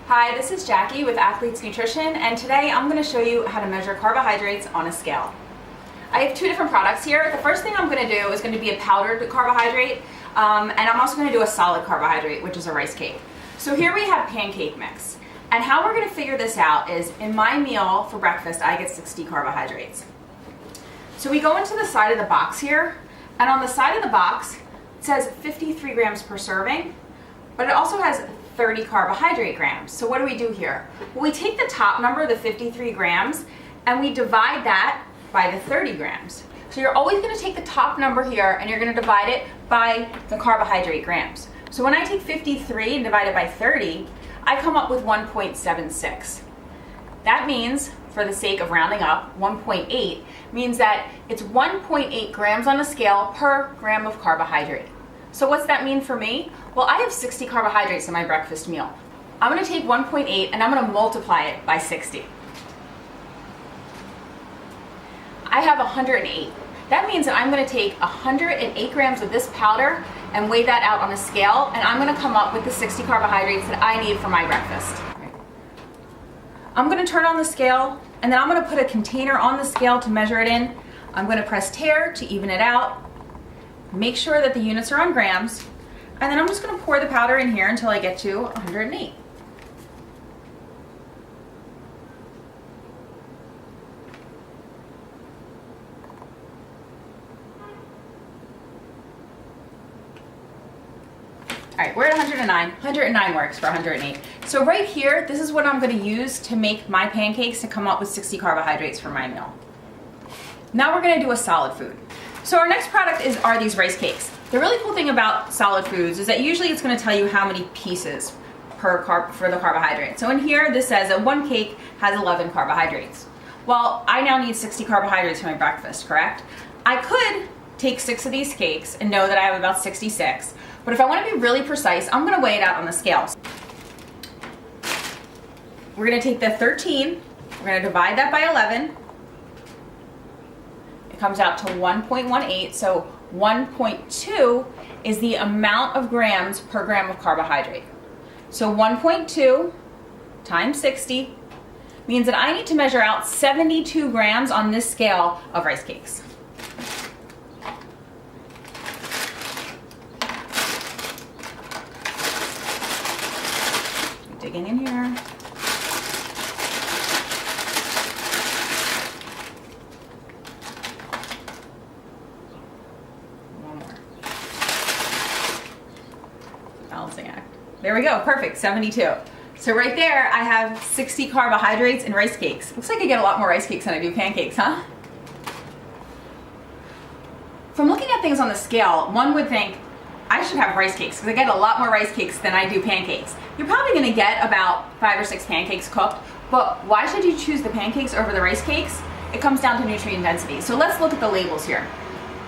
Hi, this is Jackie with Athletes Nutrition, and today I'm going to show you how to measure carbohydrates on a scale. I have two different products here. The first thing I'm going to do is going to be a powdered carbohydrate, and I'm also going to do a solid carbohydrate, which is a rice cake. So here we have pancake mix, and how we're going to figure this out is in my meal for breakfast I get 60 carbohydrates. So we go into the side of the box here, and on the side of the box it says 53 grams per serving, but it also has 30 carbohydrate grams. So what do we do here? Well, we take the top number, the 53 grams, and we divide that by the 30 grams. So you're always going to take the top number here and you're going to divide it by the carbohydrate grams. So when I take 53 and divide it by 30, I come up with 1.76. That means, for the sake of rounding up, 1.8 means that it's 1.8 grams on a scale per gram of carbohydrate. So what's that mean for me? Well, I have 60 carbohydrates in my breakfast meal. I'm going to take 1.8 and I'm going to multiply it by 60. I have 108. That means that I'm going to take 108 grams of this powder and weigh that out on a scale, and I'm going to come up with the 60 carbohydrates that I need for my breakfast. I'm going to turn on the scale, and then I'm going to put a container on the scale to measure it in. I'm going to press tare to even it out. Make sure that the units are on grams, and then I'm just going to pour the powder in here until I get to 108. All right, we're at 109. 109 works for 108. So right here, this is what I'm going to use to make my pancakes to come up with 60 carbohydrates for my meal. Now we're going to do a solid food. So our next product are these rice cakes. The really cool thing about solid foods is that usually it's going to tell you how many pieces for the carbohydrate. So in here, this says that one cake has 11 carbohydrates. Well, I now need 60 carbohydrates for my breakfast, correct? I could take 6 of these cakes and know that I have about 66. But if I want to be really precise, I'm going to weigh it out on the scale. We're going to take the 13, we're going to divide that by 11. It comes out to 1.18, so 1.2 is the amount of grams per gram of carbohydrate. So 1.2 times 60 means that I need to measure out 72 grams on this scale of rice cakes. Digging in here. One more. Balancing act. There we go, perfect, 72. So right there, I have 60 carbohydrates in rice cakes. Looks like I get a lot more rice cakes than I do pancakes, huh? From looking at things on the scale, one would think, I should have rice cakes because I get a lot more rice cakes than I do pancakes. You're probably going to get about 5 or 6 pancakes cooked, but why should you choose the pancakes over the rice cakes? It comes down to nutrient density. So let's look at the labels here.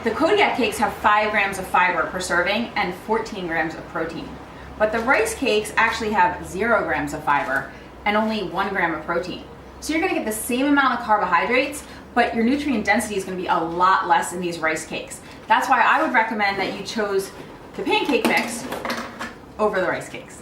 The Kodiak cakes have 5 grams of fiber per serving and 14 grams of protein. But the rice cakes actually have 0 grams of fiber and only 1 gram of protein. So you're going to get the same amount of carbohydrates, but your nutrient density is going to be a lot less in these rice cakes. That's why I would recommend that you chose the pancake mix over the rice cakes.